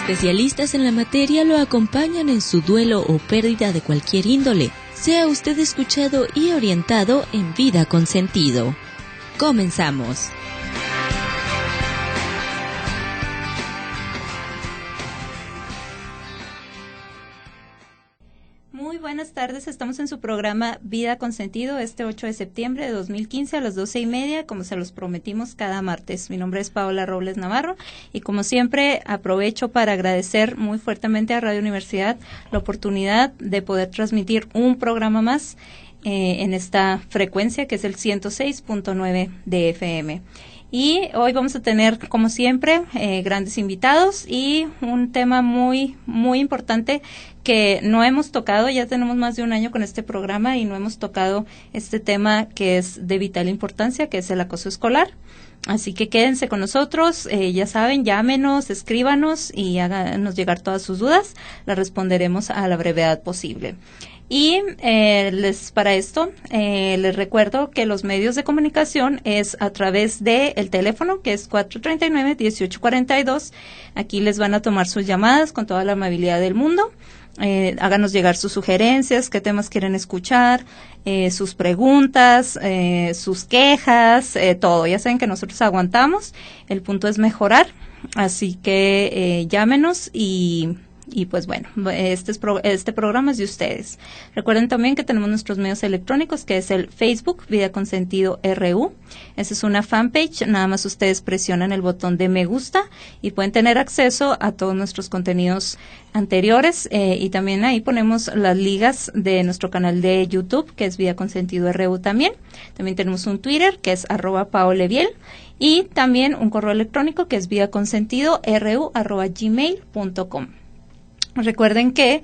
Especialistas en la materia lo acompañan en su duelo o pérdida de cualquier índole. Sea usted escuchado y orientado en Vida con Sentido. Comenzamos. Muy buenas tardes, estamos en su programa Vida con Sentido este 8 de septiembre de 2015 a las 12:30, como se los prometimos cada martes. Mi nombre es Paola Robles Navarro y como siempre aprovecho para agradecer muy fuertemente a Radio Universidad la oportunidad de poder transmitir un programa más en esta frecuencia que es el 106.9 de FM. Y hoy vamos a tener, como siempre, grandes invitados y un tema muy, muy importante que no hemos tocado. Ya tenemos más de un año con este programa y no hemos tocado este tema que es de vital importancia, que es el acoso escolar. Así que quédense con nosotros, ya saben, llámenos, escríbanos y háganos llegar todas sus dudas. Las responderemos a la brevedad posible. Y para esto les recuerdo que los medios de comunicación es a través de el teléfono que es 439-1842. Aquí les van a tomar sus llamadas con toda la amabilidad del mundo. Háganos llegar sus sugerencias, qué temas quieren escuchar, sus preguntas, sus quejas, todo. Ya saben que nosotros aguantamos. El punto es mejorar. Así que llámenos y pues bueno, este programa es de ustedes. Recuerden también que tenemos nuestros medios electrónicos, que es el Facebook, Vida con Sentido RU. Esa es una fanpage, nada más ustedes presionan el botón de me gusta y pueden tener acceso a todos nuestros contenidos anteriores y también ahí ponemos las ligas de nuestro canal de YouTube, que es Vida con Sentido RU también. También tenemos un Twitter, que es @paoleviel y también un correo electrónico, que es vidaconsentido@gmail.com. Recuerden que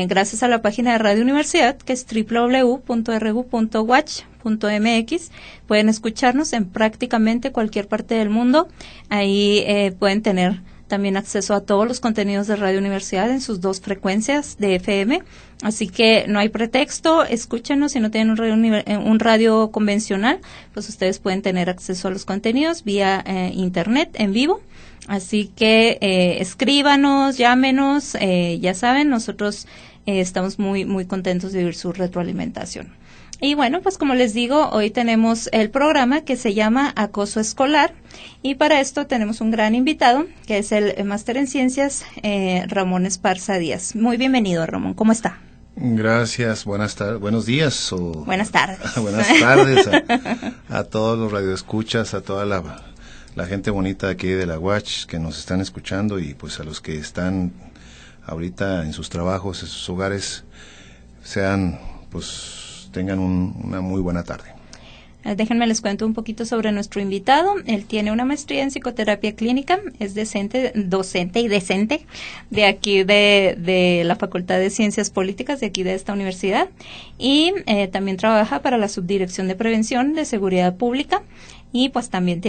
gracias a la página de Radio Universidad, que es www.rgu.watch.mx, pueden escucharnos en prácticamente cualquier parte del mundo. Ahí pueden tener también acceso a todos los contenidos de Radio Universidad en sus dos frecuencias de FM. Así que no hay pretexto, escúchenos. Si no tienen un radio convencional, pues ustedes pueden tener acceso a los contenidos vía internet en vivo. Así que escríbanos, llámenos, ya saben, nosotros estamos muy, muy contentos de oír su retroalimentación. Y bueno, pues como les digo, hoy tenemos el programa que se llama Acoso Escolar y para esto tenemos un gran invitado que es el máster en ciencias Ramón Esparza Díaz. Muy bienvenido, Ramón, ¿cómo está? Gracias, buenos días. Buenas tardes. Buenas tardes a todos los radioescuchas, a toda la gente bonita de aquí de la Watch que nos están escuchando y pues a los que están ahorita en sus trabajos, en sus hogares, tengan una muy buena tarde. Déjenme les cuento un poquito sobre nuestro invitado. Él tiene una maestría en psicoterapia clínica, es docente y decente de aquí de la Facultad de Ciencias Políticas de aquí de esta universidad y también trabaja para la Subdirección de Prevención de Seguridad Pública. Y pues también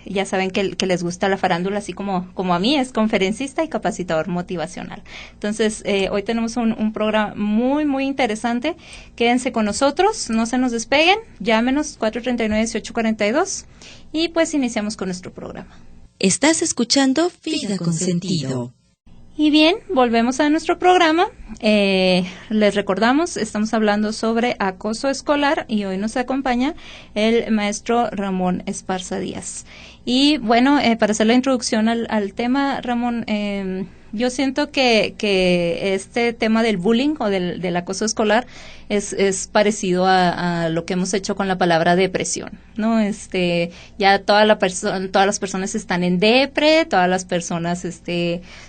ya saben que les gusta la farándula, así como a mí, es conferencista y capacitador motivacional. Entonces, hoy tenemos un programa muy, muy interesante. Quédense con nosotros, no se nos despeguen, llámenos 439-1842 y pues iniciamos con nuestro programa. Estás escuchando Vida con Sentido. Y bien, volvemos a nuestro programa. Les recordamos, estamos hablando sobre acoso escolar y hoy nos acompaña el maestro Ramón Esparza Díaz. Y bueno, para hacer la introducción al tema, Ramón, yo siento que este tema del bullying o del acoso escolar es parecido a lo que hemos hecho con la palabra depresión, ¿no? Ya todas las personas están en depre, todas las personas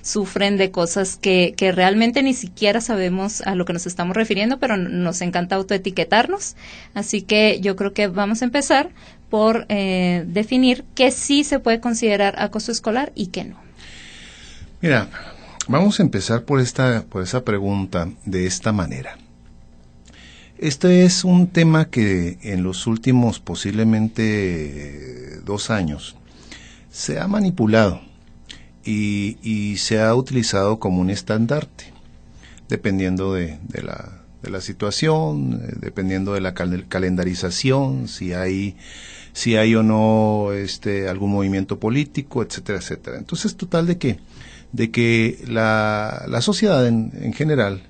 sufren de cosas que realmente ni siquiera sabemos a lo que nos estamos refiriendo, pero nos encanta autoetiquetarnos. Así que yo creo que vamos a empezar por definir qué sí se puede considerar acoso escolar y qué no. Mira, vamos a empezar por esa pregunta de esta manera. Este es un tema que en los últimos posiblemente 2 años se ha manipulado y se ha utilizado como un estandarte, dependiendo de la situación, dependiendo de la calendarización, si hay si hay o no algún movimiento político, etcétera, etcétera. Entonces, total de que la sociedad en general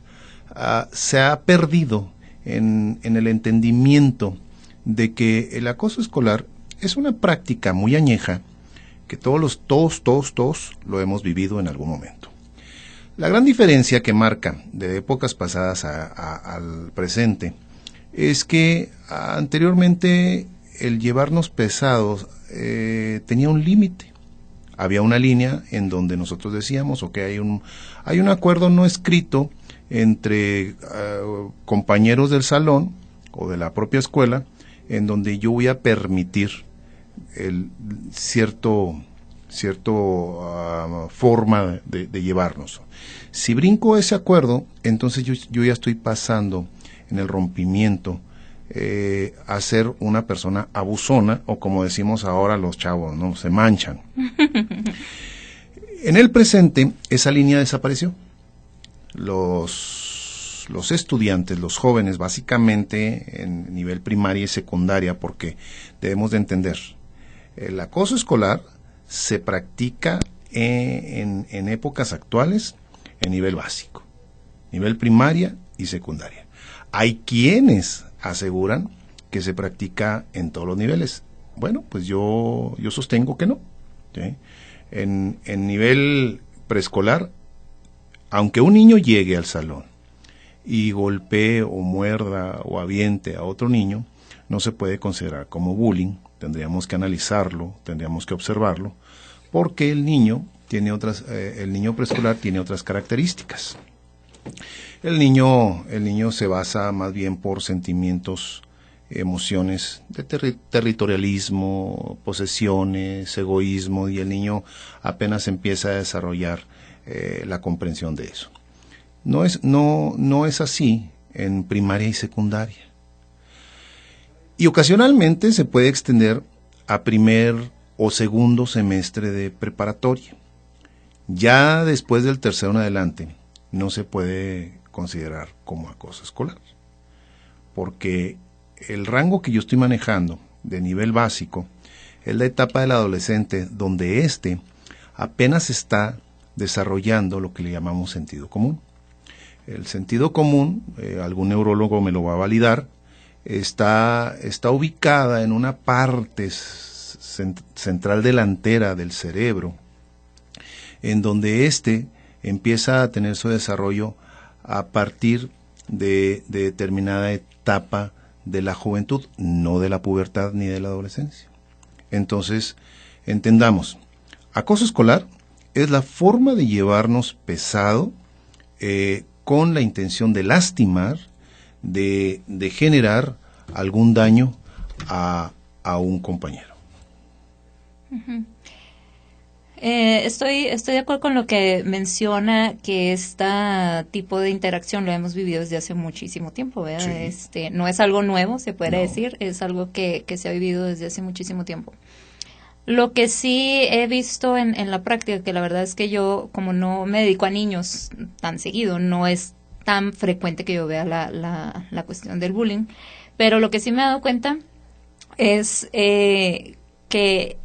se ha perdido en el entendimiento de que el acoso escolar es una práctica muy añeja que todos lo hemos vivido en algún momento. La gran diferencia que marca de épocas pasadas al presente es que anteriormente el llevarnos pesados tenía un límite. Había una línea en donde nosotros decíamos, ok, hay un acuerdo no escrito entre compañeros del salón o de la propia escuela, en donde yo voy a permitir cierto forma de llevarnos. Si brinco ese acuerdo, entonces yo ya estoy pasando en el rompimiento a ser una persona abusona, o como decimos ahora los chavos, ¿no? Se manchan. En el presente, esa línea desapareció. Los estudiantes, los jóvenes, básicamente en nivel primaria y secundaria, porque debemos de entender, el acoso escolar se practica en épocas actuales en nivel básico, nivel primaria y secundaria. Hay quienes aseguran que se practica en todos los niveles. Bueno, pues yo sostengo que no, ¿sí? En nivel preescolar, aunque un niño llegue al salón y golpee o muerda o aviente a otro niño, no se puede considerar como bullying. Tendríamos que analizarlo, tendríamos que observarlo, porque el niño preescolar tiene otras características. El niño se basa más bien por sentimientos, emociones de territorialismo, posesiones, egoísmo, y el niño apenas empieza a desarrollar la comprensión de eso. No es así en primaria y secundaria. Y ocasionalmente se puede extender a primer o segundo semestre de preparatoria. Ya después del tercero en adelante no se puede considerar como acoso escolar, porque el rango que yo estoy manejando de nivel básico es la etapa del adolescente, donde apenas está desarrollando lo que le llamamos sentido común. El sentido común, algún neurólogo me lo va a validar, está ubicada en una parte central delantera del cerebro, en donde empieza a tener su desarrollo a partir de determinada etapa de la juventud, no de la pubertad ni de la adolescencia. Entonces, entendamos, acoso escolar es la forma de llevarnos pesado con la intención de lastimar, de generar algún daño a un compañero. Uh-huh. Estoy de acuerdo con lo que menciona, que este tipo de interacción lo hemos vivido desde hace muchísimo tiempo, ¿verdad? Sí. No es algo nuevo, se puede decir, es algo que se ha vivido desde hace muchísimo tiempo. Lo que sí he visto en la práctica, que la verdad es que yo, como no me dedico a niños tan seguido, no es tan frecuente que yo vea la cuestión del bullying, pero lo que sí me he dado cuenta es que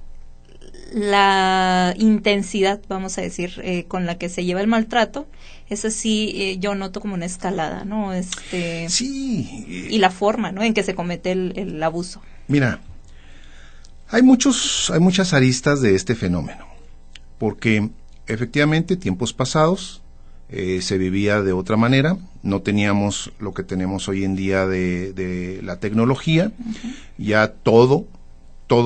la intensidad, vamos a decir, con la que se lleva el maltrato, es así, yo noto como una escalada, ¿no? Sí. Y la forma, ¿no?, en que se comete el abuso. Mira, hay muchas aristas de este fenómeno, porque efectivamente tiempos pasados se vivía de otra manera, no teníamos lo que tenemos hoy en día de la tecnología, uh-huh. Ya todo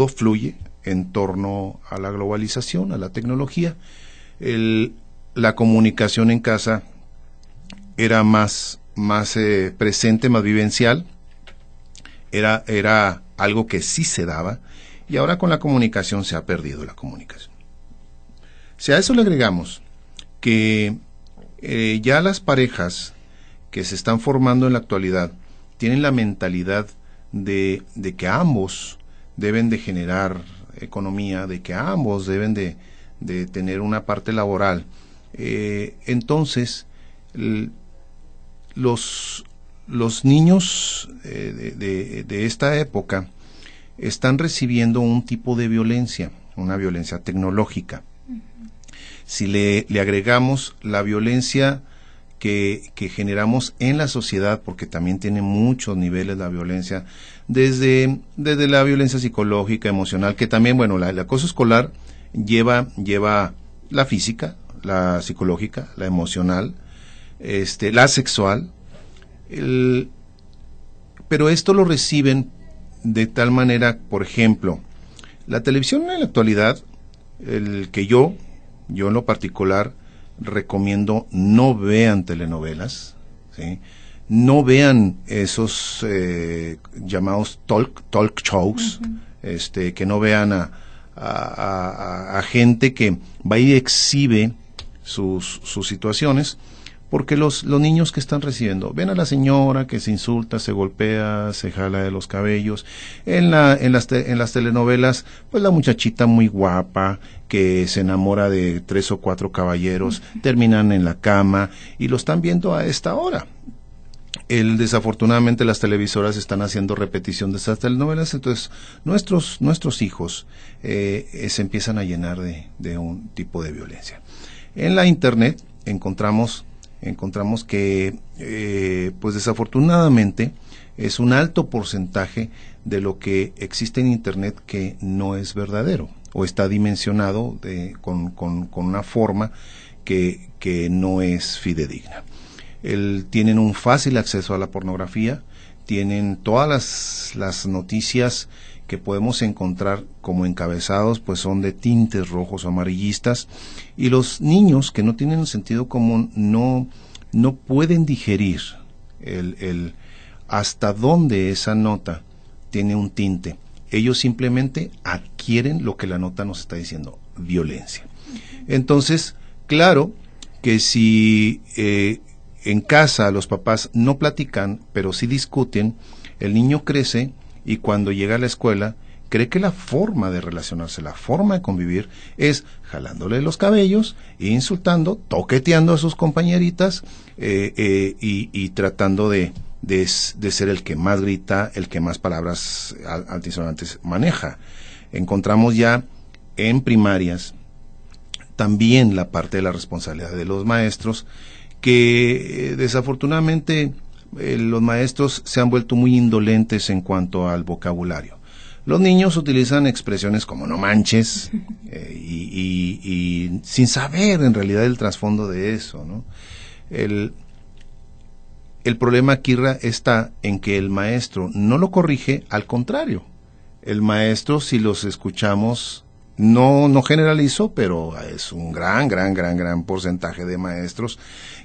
fluye en torno a la globalización, a la tecnología. La comunicación en casa era más presente, más vivencial, era algo que sí se daba, y ahora con la comunicación se ha perdido la comunicación. Si a eso le agregamos que ya las parejas que se están formando en la actualidad tienen la mentalidad de que ambos deben de generar economía, de que ambos deben de tener una parte laboral, entonces los niños de esta época están recibiendo un tipo de violencia, una violencia tecnológica. Si le agregamos la violencia que generamos en la sociedad, porque también tiene muchos niveles la violencia, desde la violencia psicológica, emocional, que también, bueno, el acoso escolar lleva la física, la psicológica, la emocional, la sexual, pero esto lo reciben de tal manera, por ejemplo, la televisión en la actualidad, yo en lo particular recomiendo no vean telenovelas, ¿sí? No vean esos llamados talk shows, que no vean a gente que va y exhibe sus situaciones, porque los niños que están recibiendo ven a la señora que se insulta, se golpea, se jala de los cabellos. En las telenovelas, pues la muchachita muy guapa que se enamora de 3 o 4 caballeros, terminan en la cama y lo están viendo a esta hora. Desafortunadamente las televisoras están haciendo repetición de estas telenovelas, entonces nuestros hijos se empiezan a llenar de un tipo de violencia. En la internet encontramos que pues desafortunadamente es un alto porcentaje de lo que existe en internet que no es verdadero o está dimensionado con una forma que no es fidedigna. Tienen un fácil acceso a la pornografía, tienen todas las noticias que podemos encontrar como encabezados, pues son de tintes rojos o amarillistas, y los niños que no tienen un sentido común no pueden digerir hasta dónde esa nota tiene un tinte. Ellos simplemente adquieren lo que la nota nos está diciendo, violencia. Entonces, claro que si en casa los papás no platican, pero sí discuten, el niño crece y cuando llega a la escuela cree que la forma de relacionarse, la forma de convivir es jalándole los cabellos, insultando, toqueteando a sus compañeritas y tratando de ser el que más grita, el que más palabras altisonantes maneja. Encontramos ya en primarias también la parte de la responsabilidad de los maestros, que desafortunadamente los maestros se han vuelto muy indolentes en cuanto al vocabulario. Los niños utilizan expresiones como no manches y sin saber en realidad el trasfondo de eso, ¿no? El problema aquí está en que el maestro no lo corrige, al contrario. El maestro, si los escuchamos, no generalizo, pero es un gran porcentaje de maestros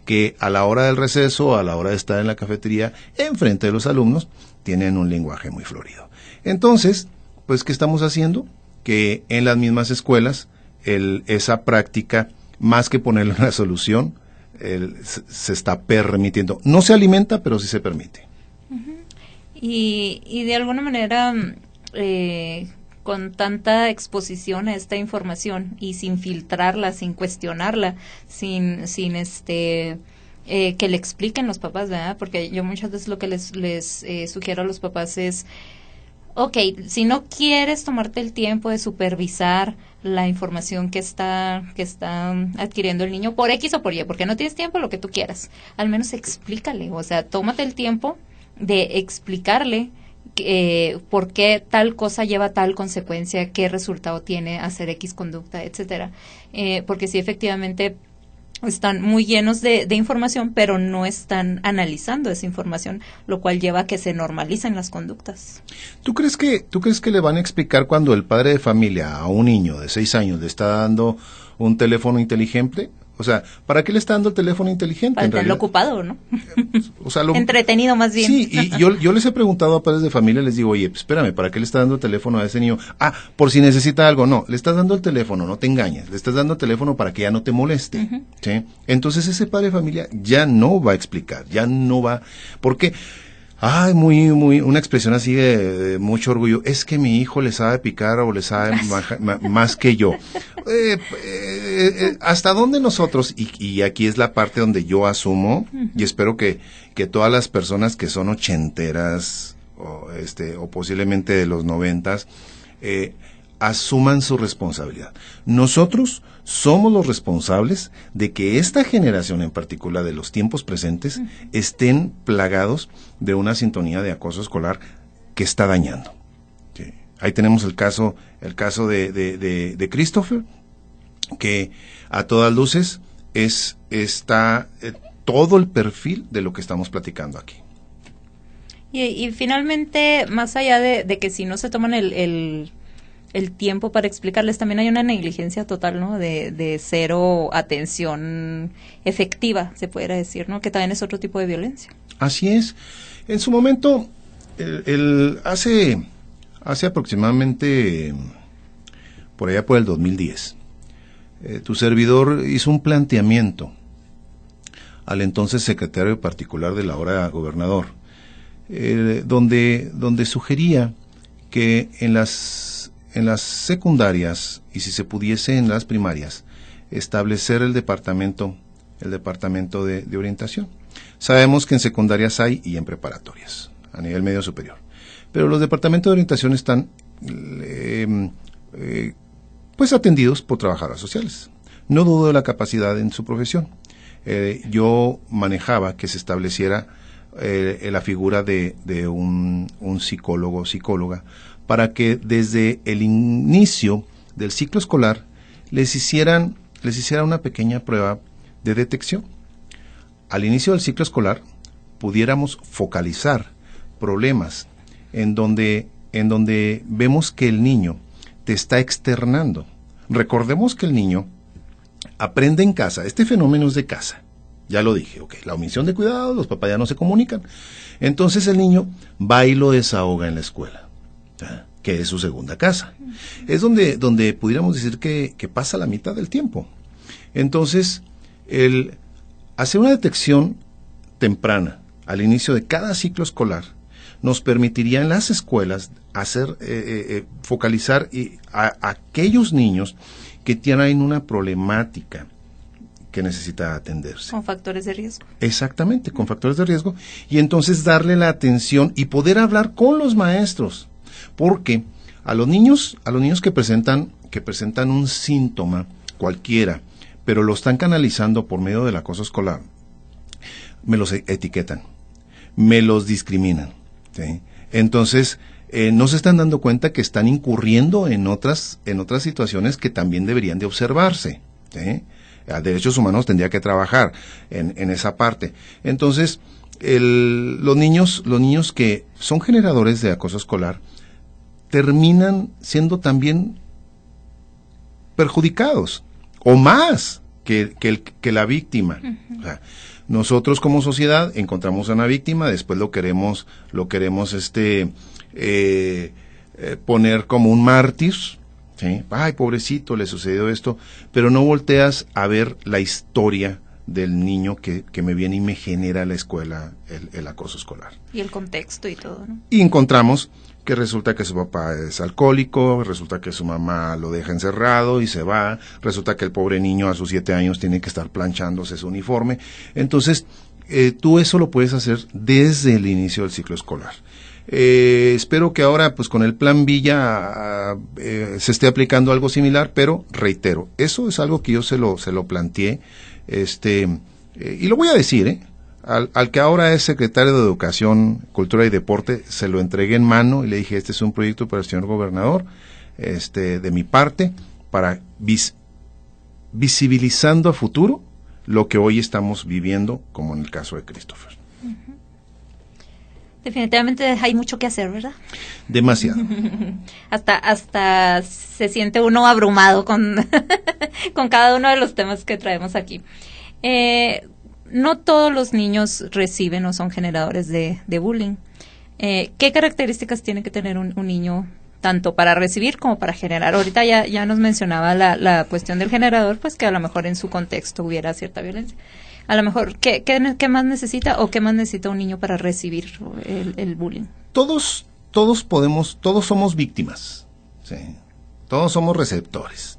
que a la hora del receso, a la hora de estar en la cafetería, enfrente de los alumnos, tienen un lenguaje muy florido. Entonces, pues, ¿qué estamos haciendo? Que en las mismas escuelas, esa práctica, más que ponerle una solución, se está permitiendo. No se alimenta, pero sí se permite. Y de alguna manera, con tanta exposición a esta información y sin filtrarla, sin cuestionarla, sin que le expliquen los papás, ¿verdad? Porque yo muchas veces lo que les sugiero a los papás es, ok, si no quieres tomarte el tiempo de supervisar la información que está adquiriendo el niño por X o por Y, porque no tienes tiempo, lo que tú quieras, al menos explícale, o sea, tómate el tiempo de explicarle por qué tal cosa lleva tal consecuencia, qué resultado tiene hacer X conducta, etcétera, porque sí, efectivamente están muy llenos de información, pero no están analizando esa información, lo cual lleva a que se normalicen las conductas. ¿Tú crees que le van a explicar cuando el padre de familia a un niño de 6 años le está dando un teléfono inteligente? O sea, ¿para qué le está dando el teléfono inteligente? Para tenerlo ocupado, ¿no? O sea, entretenido más bien. Sí, y yo les he preguntado a padres de familia, les digo, oye, espérame, ¿para qué le está dando el teléfono a ese niño? Ah, por si necesita algo. No, le estás dando el teléfono, no te engañes, le estás dando el teléfono para que ya no te moleste. ¿Sí? Entonces ese padre de familia ya no va a explicar, ya no va, porque una expresión así de mucho orgullo, es que mi hijo le sabe picar o le sabe más que yo. ¿Hasta dónde nosotros, y aquí es la parte donde yo asumo, y espero que todas las personas que son ochenteras o posiblemente de los 90s, asuman su responsabilidad. Nosotros somos los responsables de que esta generación en particular de los tiempos presentes estén plagados de una sintonía de acoso escolar que está dañando. Sí. Ahí tenemos el caso de Christopher, que a todas luces está todo el perfil de lo que estamos platicando aquí. Y finalmente, más allá de que si no se toman el tiempo para explicarles, también hay una negligencia total, ¿no? De cero atención efectiva, se pudiera decir, ¿no? Que también es otro tipo de violencia. Así es. En su momento, hace aproximadamente por allá por el 2010, tu servidor hizo un planteamiento al entonces secretario particular del ahora gobernador, donde sugería que en las secundarias y si se pudiese en las primarias establecer el departamento de orientación. Sabemos que en secundarias hay y en preparatorias a nivel medio superior, pero los departamentos de orientación están pues atendidos por trabajadoras sociales. No dudo de la capacidad en su profesión. Yo manejaba que se estableciera la figura de un psicólogo o psicóloga para que desde el inicio del ciclo escolar les hiciera una pequeña prueba de detección. Al inicio del ciclo escolar pudiéramos focalizar problemas en donde vemos que el niño te está externando. Recordemos que el niño aprende en casa. Este fenómeno es de casa. Ya lo dije, la omisión de cuidado, los papás ya no se comunican. Entonces el niño va y lo desahoga en la escuela, que es su segunda casa. Es donde pudiéramos decir que pasa la mitad del tiempo. Entonces, el hacer una detección temprana al inicio de cada ciclo escolar nos permitiría en las escuelas focalizar a aquellos niños que tienen una problemática que necesita atenderse. Con factores de riesgo. Exactamente, con factores de riesgo. Y entonces darle la atención y poder hablar con los maestros. Porque a los niños que presentan un síntoma cualquiera, pero lo están canalizando por medio del acoso escolar, me los etiquetan, me los discriminan, ¿sí? Entonces, no se están dando cuenta que están incurriendo en otras situaciones que también deberían de observarse, ¿sí? A Derechos Humanos tendría que trabajar en esa parte. Entonces, los niños que son generadores de acoso escolar terminan siendo también perjudicados, o más que la víctima. Uh-huh. O sea, nosotros como sociedad encontramos a una víctima, después lo queremos poner como un mártir, ¿sí? Ay, pobrecito, le sucedió esto, pero no volteas a ver la historia del niño que me viene y me genera la escuela el acoso escolar. Y el contexto y todo, ¿no? Y encontramos que resulta que su papá es alcohólico, resulta que su mamá lo deja encerrado y se va, resulta que el pobre niño a sus 7 años tiene que estar planchándose su uniforme. Entonces, tú eso lo puedes hacer desde el inicio del ciclo escolar. Espero que ahora, pues con el Plan Villa se esté aplicando algo similar, pero reitero, eso es algo que yo se lo planteé, y lo voy a decir, al que ahora es secretario de Educación, Cultura y Deporte, se lo entregué en mano y le dije, este es un proyecto para el señor gobernador, de mi parte, para visibilizando a futuro lo que hoy estamos viviendo, como en el caso de Christopher. Uh-huh. Definitivamente hay mucho que hacer, ¿verdad? Demasiado. hasta se siente uno abrumado con cada uno de los temas que traemos aquí. No todos los niños reciben o son generadores de bullying. ¿Qué características tiene que tener un niño tanto para recibir como para generar? Ahorita ya nos mencionaba la cuestión del generador, pues que a lo mejor en su contexto hubiera cierta violencia. A lo mejor, ¿qué más necesita o qué más necesita un niño para recibir el bullying? Todos somos víctimas, ¿sí? Todos somos receptores.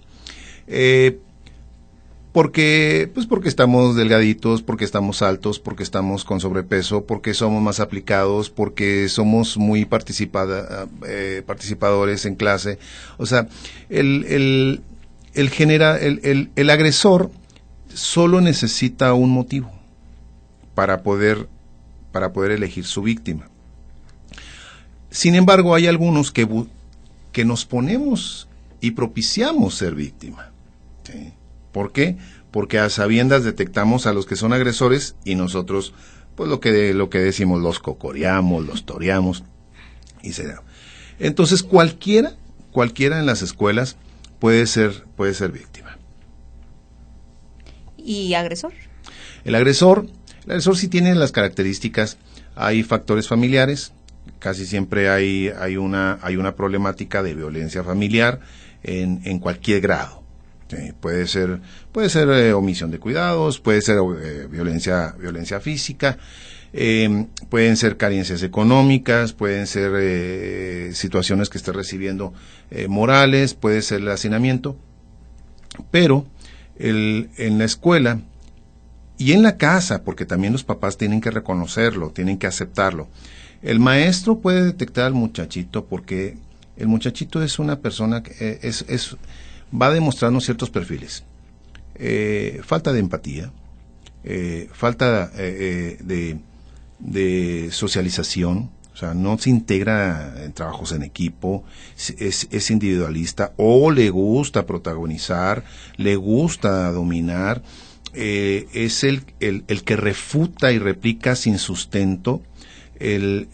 porque estamos delgaditos, porque estamos altos, porque estamos con sobrepeso, porque somos más aplicados, porque somos muy participadores en clase. O sea, el agresor solo necesita un motivo para poder elegir su víctima. Sin embargo, hay algunos que nos ponemos y propiciamos ser víctima. ¿Sí? ¿Por qué? Porque a sabiendas detectamos a los que son agresores y nosotros, pues lo que decimos, los cocoreamos, los toreamos y se da. Entonces cualquiera en las escuelas puede ser víctima. ¿Y agresor? El agresor sí tiene las características. Hay factores familiares. Casi siempre hay una problemática de violencia familiar en cualquier grado. ¿Sí? Puede ser omisión de cuidados, puede ser violencia física, pueden ser carencias económicas, pueden ser situaciones que esté recibiendo morales, puede ser el hacinamiento, pero en la escuela y en la casa, porque también los papás tienen que reconocerlo, tienen que aceptarlo. El maestro puede detectar al muchachito porque el muchachito es una persona que va demostrando ciertos perfiles. Falta de empatía, falta de socialización, o sea, no se integra en trabajos en equipo, es individualista o le gusta protagonizar, le gusta dominar, es el que refuta y replica sin sustento, el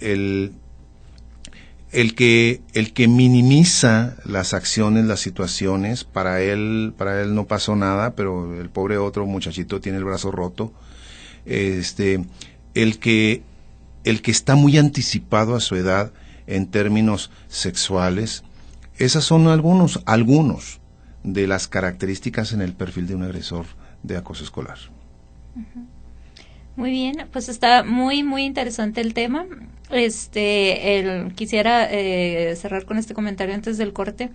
que minimiza las acciones, las situaciones. Para él no pasó nada, pero el pobre otro muchachito tiene el brazo roto. El que está muy anticipado a su edad en términos sexuales. Esas son algunos de las características en el perfil de un agresor de acoso escolar. Uh-huh. Muy bien, pues está muy interesante el tema. Quisiera cerrar con este comentario antes del corte.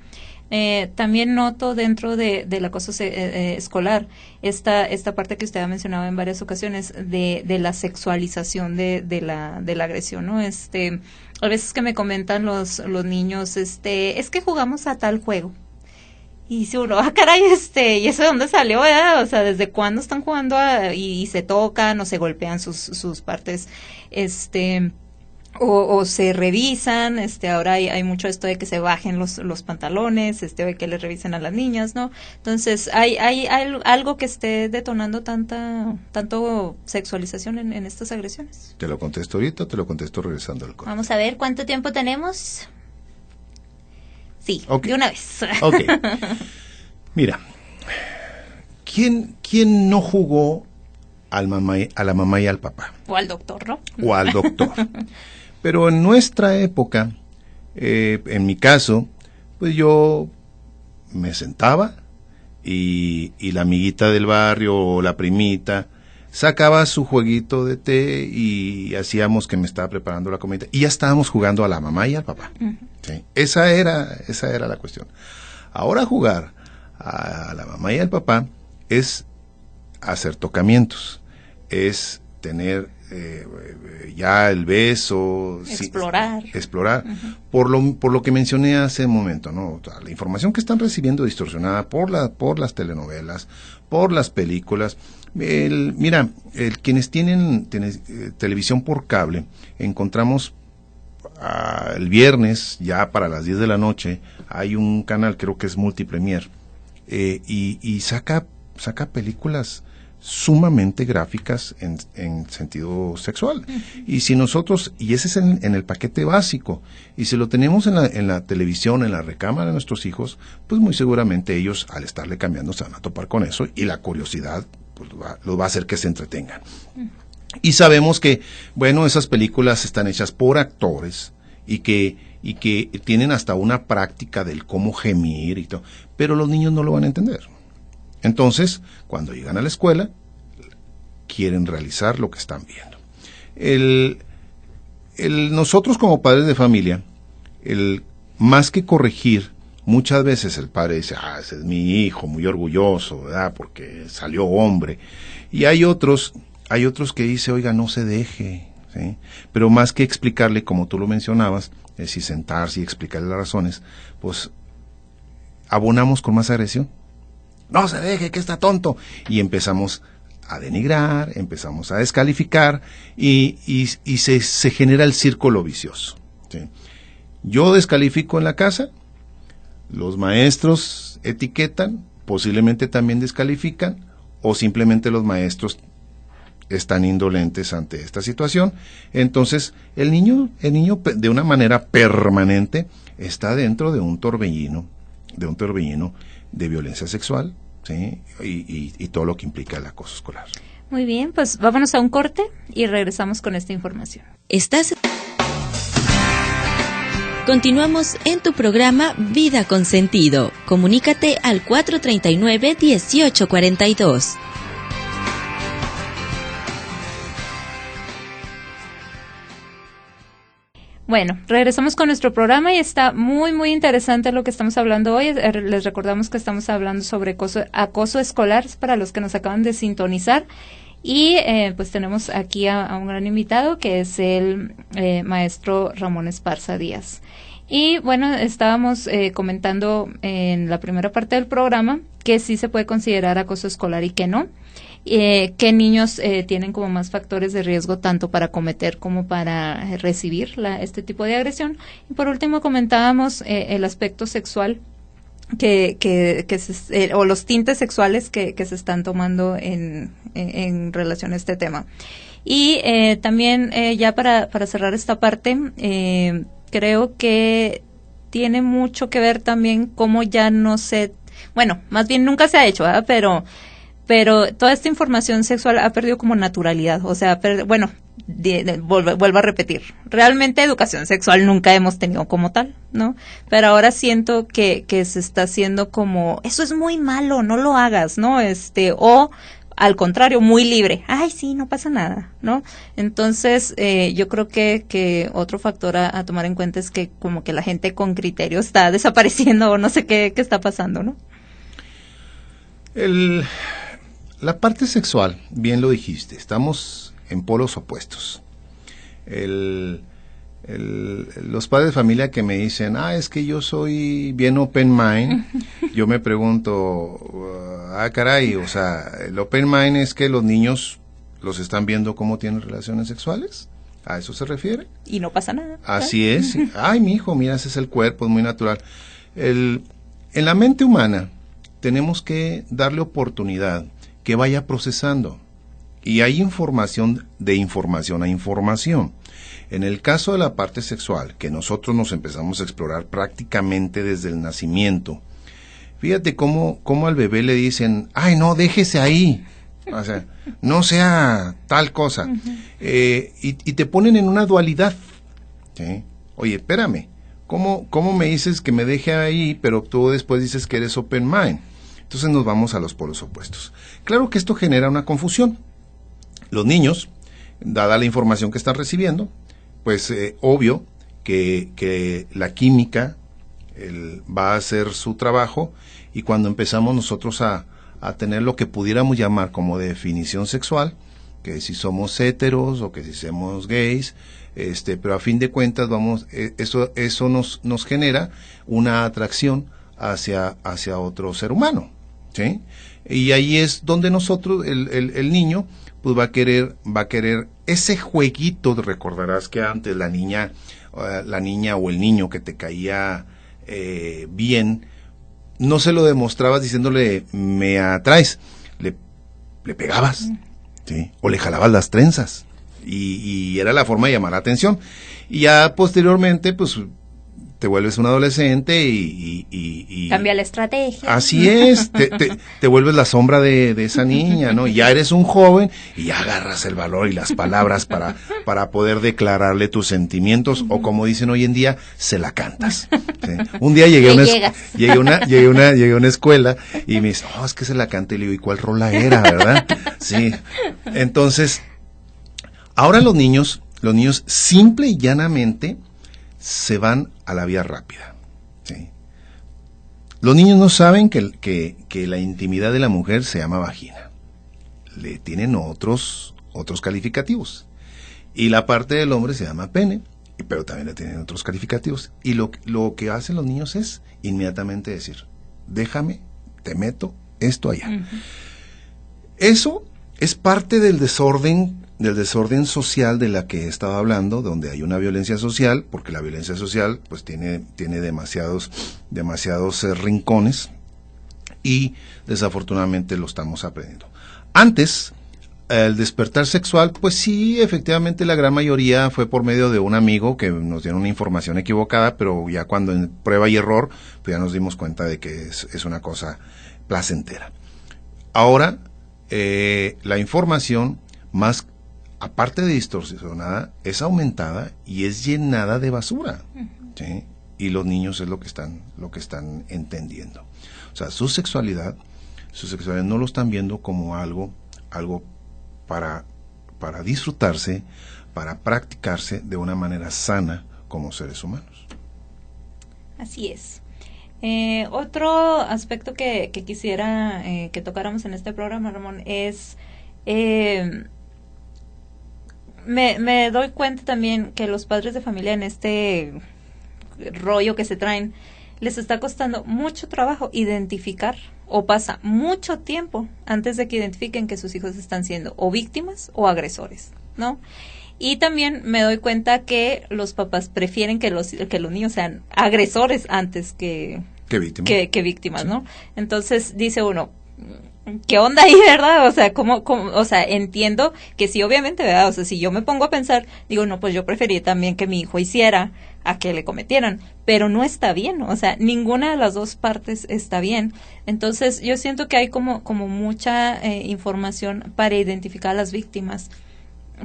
También noto dentro del acoso escolar esta parte que usted ha mencionado en varias ocasiones de la sexualización de la agresión, ¿no? A veces que me comentan los niños, es que jugamos a tal juego. Y dice uno, caray, ¿y eso de dónde salió, verdad? O sea, ¿desde cuándo están jugando y se tocan o se golpean sus partes, o se revisan? Ahora hay mucho esto de que se bajen los pantalones, o de que les revisen a las niñas, ¿no? Entonces, hay algo que esté detonando tanto sexualización en estas agresiones. Te lo contesto ahorita, te lo contesto regresando al corte. Vamos a ver, ¿cuánto tiempo tenemos? Sí, okay. De una vez. Okay. Mira, ¿quién no jugó a la mamá y al papá? O al doctor, ¿no? O al doctor. Pero en nuestra época, en mi caso, pues yo me sentaba y la amiguita del barrio o la primita sacaba su jueguito de té y hacíamos que me estaba preparando la comida y ya estábamos jugando a la mamá y al papá. Uh-huh. ¿Sí? Esa era la cuestión. Ahora jugar a la mamá y al papá es hacer tocamientos, es tener ya el beso, explorar. Uh-huh. Por lo que mencioné hace un momento, ¿no? La información que están recibiendo distorsionada por las telenovelas, por las películas. Quienes tienen televisión por cable, encontramos el viernes, ya para las 10 de la noche, hay un canal, creo que es Multipremier, y saca películas sumamente gráficas en sentido sexual. Uh-huh. Y si nosotros, y ese es en el paquete básico, y si lo tenemos en la televisión, en la recámara de nuestros hijos, pues muy seguramente ellos, al estarle cambiando, se van a topar con eso, y la curiosidad pues los va a hacer que se entretengan. Uh-huh. Y sabemos que, bueno, esas películas están hechas por actores y que tienen hasta una práctica del cómo gemir y todo, pero los niños no lo van a entender. Entonces, cuando llegan a la escuela, quieren realizar lo que están viendo. Nosotros como padres de familia, más que corregir muchas veces el padre dice, ese es mi hijo, muy orgulloso, ¿verdad? Porque salió hombre. Y hay otros que dice, oiga, no se deje, ¿sí? Pero más que explicarle, como tú lo mencionabas, es decir, sentarse y explicarle las razones, pues abonamos con más agresión. No se deje, que está tonto. Y empezamos a denigrar, empezamos a descalificar y se genera el círculo vicioso, ¿sí? Yo descalifico en la casa, los maestros etiquetan, posiblemente también descalifican, o simplemente los maestros están indolentes ante esta situación. Entonces el niño de una manera permanente está dentro de un torbellino de violencia sexual, ¿sí? Y todo lo que implica el acoso escolar. Muy bien, pues vámonos a un corte y regresamos con esta información. Continuamos en tu programa Vida con Sentido. Comunícate al 439-1842. Bueno, regresamos con nuestro programa y está muy, muy interesante lo que estamos hablando hoy. Les recordamos que estamos hablando sobre acoso escolar para los que nos acaban de sintonizar. Y pues tenemos aquí a un gran invitado que es el maestro Ramón Esparza Díaz. Y bueno, estábamos comentando en la primera parte del programa que sí se puede considerar acoso escolar y que no. ¿Qué niños tienen como más factores de riesgo tanto para cometer como para recibir este tipo de agresión? Y por último comentábamos el aspecto sexual o los tintes sexuales que se están tomando en relación a este tema. Y también ya para cerrar esta parte, creo que tiene mucho que ver también cómo ya no se, bueno, más bien nunca se ha hecho, ¿verdad? Pero toda esta información sexual ha perdido como naturalidad, o sea, vuelvo a repetir, realmente educación sexual nunca hemos tenido como tal, ¿no? Pero ahora siento que se está haciendo como, eso es muy malo, no lo hagas, ¿no? O al contrario, muy libre, ay, sí, no pasa nada, ¿no? Entonces, yo creo que otro factor a tomar en cuenta es que como que la gente con criterio está desapareciendo o no sé qué está pasando, ¿no? La parte sexual, bien lo dijiste, estamos en polos opuestos. Los padres de familia que me dicen, es que yo soy bien open mind, yo me pregunto, caray, o sea, el open mind es que los niños los están viendo cómo tienen relaciones sexuales, ¿a eso se refiere? Y no pasa nada. Así es, ay, mi hijo, mira, ese es el cuerpo, es muy natural. En la mente humana tenemos que darle oportunidad que vaya procesando. Y hay información a información. En el caso de la parte sexual, que nosotros nos empezamos a explorar prácticamente desde el nacimiento, fíjate cómo al bebé le dicen, ay, no, déjese ahí, o sea, no sea tal cosa. Y te ponen en una dualidad, ¿sí? Oye, espérame, ¿cómo me dices que me deje ahí, pero tú después dices que eres open mind? Entonces nos vamos a los polos opuestos. Claro que esto genera una confusión. Los niños, dada la información que están recibiendo, pues obvio que la química va a hacer su trabajo, y cuando empezamos nosotros a tener lo que pudiéramos llamar como definición sexual, que si somos héteros o que si somos gays, pero a fin de cuentas eso nos genera una atracción hacia otro ser humano, ¿sí? Y ahí es donde nosotros, el niño, pues va a querer ese jueguito. Recordarás que antes la niña o el niño que te caía bien, no se lo demostrabas diciéndole me atraes, le pegabas, ¿sí? O le jalabas las trenzas, y era la forma de llamar la atención. Y ya posteriormente, pues te vuelves un adolescente y cambia la estrategia. Así es, te vuelves la sombra de esa niña, ¿no? Ya eres un joven y ya agarras el valor y las palabras para poder declararle tus sentimientos, o como dicen hoy en día, se la cantas, ¿sí? Un día llegué a una escuela y me dice, es que se la canté, y le digo, ¿y cuál rola era, verdad? Sí. Entonces, ahora los niños simple y llanamente se van a la vía rápida, ¿sí? Los niños no saben que la intimidad de la mujer se llama vagina. Le tienen otros calificativos. Y la parte del hombre se llama pene, pero también le tienen otros calificativos. Y lo que hacen los niños es inmediatamente decir, déjame, te meto esto allá. Uh-huh. Eso es parte del desorden social de la que he estado hablando, donde hay una violencia social, porque la violencia social pues tiene demasiados rincones, y desafortunadamente lo estamos aprendiendo. Antes, el despertar sexual, pues sí, efectivamente la gran mayoría fue por medio de un amigo que nos dio una información equivocada, pero ya cuando en prueba y error, pues ya nos dimos cuenta de que es una cosa placentera. Ahora, la información, más aparte de distorsionada, es aumentada y es llenada de basura, ¿sí? Y los niños es lo que están entendiendo. O sea, su sexualidad no lo están viendo como algo para disfrutarse, para practicarse de una manera sana como seres humanos. Así es. Otro aspecto que quisiera que tocáramos en este programa, Ramón, es me doy cuenta también que los padres de familia en este rollo que se traen les está costando mucho trabajo identificar, o pasa mucho tiempo antes de que identifiquen que sus hijos están siendo o víctimas o agresores, ¿no? Y también me doy cuenta que los papás prefieren que los niños sean agresores antes que víctimas, sí. ¿No? Entonces dice uno, ¿qué onda ahí, verdad? O sea, o sea, entiendo que sí, obviamente, ¿verdad? O sea, si yo me pongo a pensar, digo, no, pues yo prefería también que mi hijo hiciera a que le cometieran, pero no está bien, o sea, ninguna de las dos partes está bien. Entonces, yo siento que hay como mucha información para identificar a las víctimas,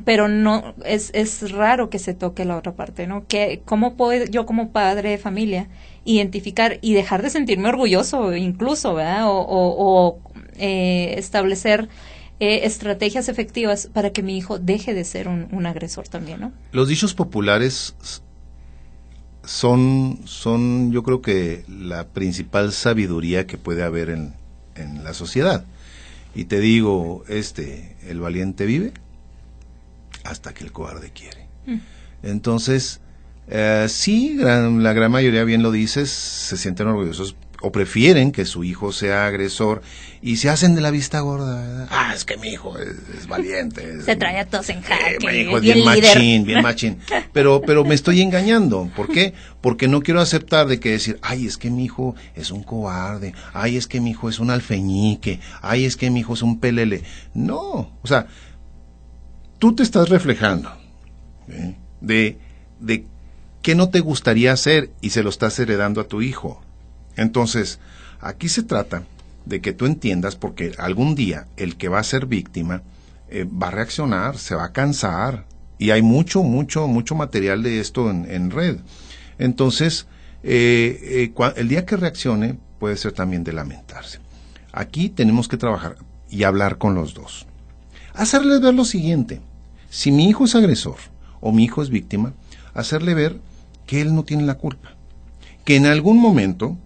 pero no, es raro que se toque la otra parte, ¿no? ¿Cómo puedo yo como padre de familia identificar y dejar de sentirme orgulloso incluso, ¿verdad? O establecer estrategias efectivas para que mi hijo deje de ser un agresor también, ¿no? Los dichos populares son yo creo que la principal sabiduría que puede haber en la sociedad. Y te digo, el valiente vive hasta que el cobarde quiere. Entonces, sí, la gran mayoría, bien lo dices, se sienten orgullosos o prefieren que su hijo sea agresor y se hacen de la vista gorda, ¿verdad? Es que mi hijo es valiente. Se trae a todos en jaque. Mi hijo es bien machín. Pero me estoy engañando. ¿Por qué? Porque no quiero aceptar de que decir, es que mi hijo es un cobarde, es que mi hijo es un alfeñique, es que mi hijo es un pelele. No, o sea, tú te estás reflejando, ¿sí? de qué no te gustaría hacer y se lo estás heredando a tu hijo. Entonces, aquí se trata de que tú entiendas, porque algún día el que va a ser víctima va a reaccionar, se va a cansar, y hay mucho material de esto en red. Entonces, el día que reaccione puede ser también de lamentarse. Aquí tenemos que trabajar y hablar con los dos. Hacerles ver lo siguiente: si mi hijo es agresor o mi hijo es víctima, hacerle ver que él no tiene la culpa, que en algún momento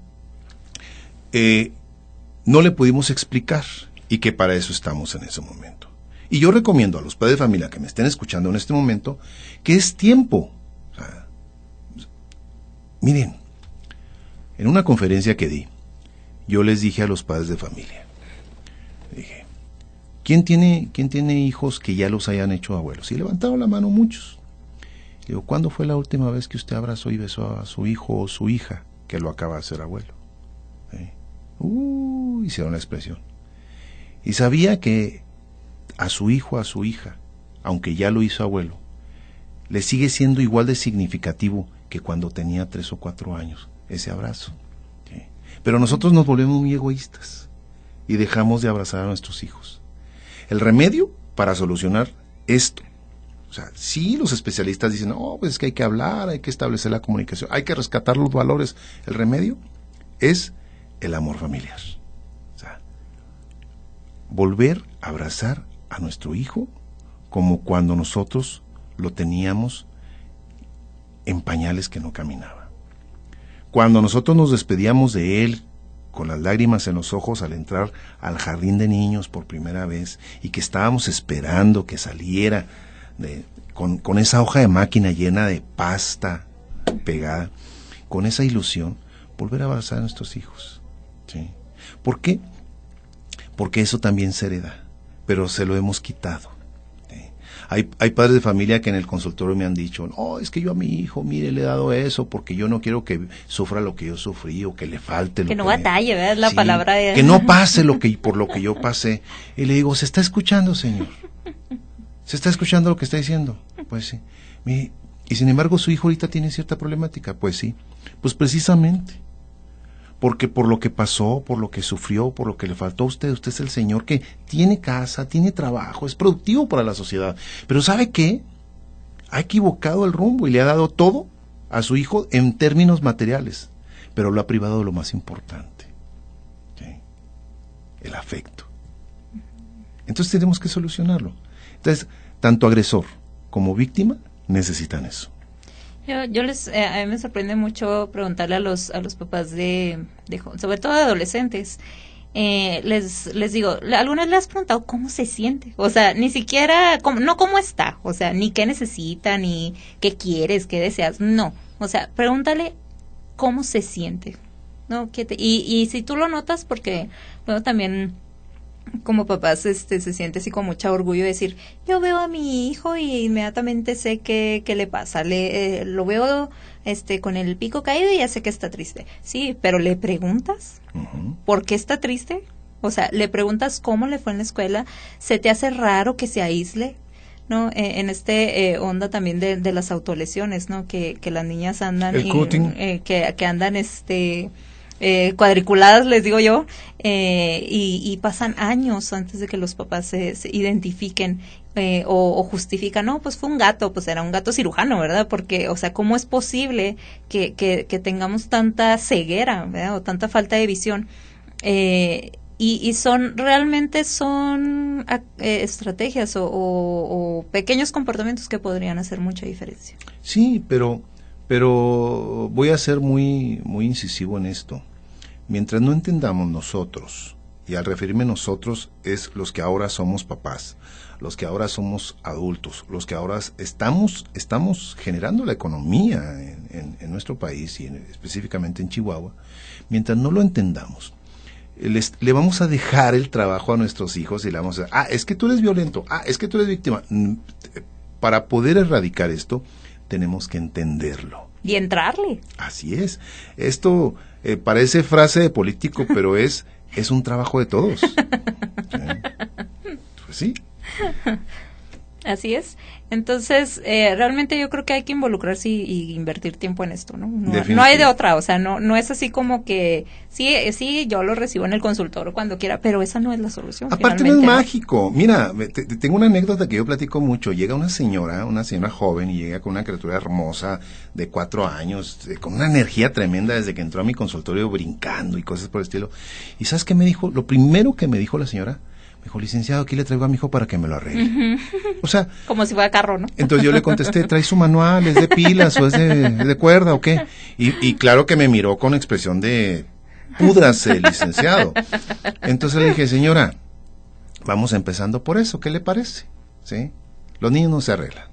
no le pudimos explicar y que para eso estamos en ese momento. Y yo recomiendo a los padres de familia que me estén escuchando en este momento que es tiempo. O sea, miren, en una conferencia que di, yo les dije a los padres de familia, dije, ¿quién tiene hijos que ya los hayan hecho abuelos? Y levantaron la mano muchos. Digo, ¿cuándo fue la última vez que usted abrazó y besó a su hijo o su hija que lo acaba de hacer abuelo? Hicieron la expresión. Y sabía que a su hijo, a su hija, aunque ya lo hizo abuelo, le sigue siendo igual de significativo que cuando tenía 3 o 4 años, ese abrazo. ¿Sí? Pero nosotros nos volvemos muy egoístas y dejamos de abrazar a nuestros hijos. El remedio para solucionar esto, o sea, sí, los especialistas dicen, pues es que hay que hablar, hay que establecer la comunicación, hay que rescatar los valores. El remedio es el amor familiar. O sea, volver a abrazar a nuestro hijo como cuando nosotros lo teníamos en pañales que no caminaba. Cuando nosotros nos despedíamos de él con las lágrimas en los ojos al entrar al jardín de niños por primera vez y que estábamos esperando que saliera con esa hoja de máquina llena de pasta pegada, con esa ilusión, volver a abrazar a nuestros hijos. ¿Sí? ¿Por qué? Porque eso también se hereda, pero se lo hemos quitado. Hay padres de familia que en el consultorio me han dicho, no, es que yo a mi hijo, mire, le he dado eso porque yo no quiero que sufra lo que yo sufrí o que le falte lo que no batalle, ¿verdad? La palabra de... que no pase por lo que yo pasé. Y le digo, ¿se está escuchando, señor? ¿Se está escuchando lo que está diciendo? Pues sí. Y sin embargo su hijo ahorita tiene cierta problemática. Pues sí. Pues precisamente. Porque por lo que pasó, por lo que sufrió, por lo que le faltó a usted es el señor que tiene casa, tiene trabajo, es productivo para la sociedad. Pero ¿sabe qué? Ha equivocado el rumbo y le ha dado todo a su hijo en términos materiales, pero lo ha privado de lo más importante, ¿sí? El afecto. Entonces tenemos que solucionarlo. Entonces, tanto agresor como víctima necesitan eso. A mí me sorprende mucho preguntarle a los papás sobre todo de adolescentes. Les digo, ¿alguna vez le has preguntado cómo se siente? O sea, ni siquiera, no cómo está, o sea, ni qué necesita, ni qué quieres, qué deseas, no. O sea, pregúntale cómo se siente, ¿no? Y si tú lo notas, porque luego también como papás se siente así con mucho orgullo de decir, yo veo a mi hijo y inmediatamente sé qué le pasa, lo veo con el pico caído y ya sé que está triste. Sí, pero ¿le preguntas por qué está triste? O sea, ¿le preguntas cómo le fue en la escuela? ¿Se te hace raro que se aísle? ¿No? En onda también de las autolesiones, ¿no? Que las niñas andan que andan cuadriculadas, les digo yo, y pasan años antes de que los papás se identifiquen o justifican, no, pues fue un gato, pues era un gato cirujano, ¿verdad? Porque, o sea, ¿cómo es posible que tengamos tanta ceguera, ¿verdad? O tanta falta de visión? Y realmente son estrategias o pequeños comportamientos que podrían hacer mucha diferencia. Sí, pero voy a ser muy incisivo en esto. Mientras no entendamos nosotros, y al referirme nosotros es los que ahora somos papás, los que ahora somos adultos, los que ahora estamos generando la economía en nuestro país y específicamente en Chihuahua, mientras no lo entendamos, le vamos a dejar el trabajo a nuestros hijos y le vamos a es que tú eres violento, es que tú eres víctima. Para poder erradicar esto, tenemos que entenderlo. Y entrarle. Así es. Esto parece frase de político, pero es un trabajo de todos. Pues sí. Así es. Entonces, realmente yo creo que hay que involucrarse y invertir tiempo en esto, ¿no? No hay de otra, o sea, no es así como que sí, yo lo recibo en el consultorio cuando quiera, pero esa no es la solución. Aparte no es mágico. Mira, tengo una anécdota que yo platico mucho. Llega una señora joven y llega con una criatura hermosa de 4 años, con una energía tremenda desde que entró a mi consultorio brincando y cosas por el estilo. ¿Y sabes qué me dijo? Lo primero que me dijo la señora, me dijo, licenciado, aquí le traigo a mi hijo para que me lo arregle. O sea... Como si fuera carro, ¿no? Entonces yo le contesté, ¿trae su manual? ¿Es de pilas o es de cuerda o qué? Y claro que me miró con expresión de, púdrase, licenciado. Entonces le dije, señora, vamos empezando por eso, ¿qué le parece? ¿Sí? Los niños no se arreglan.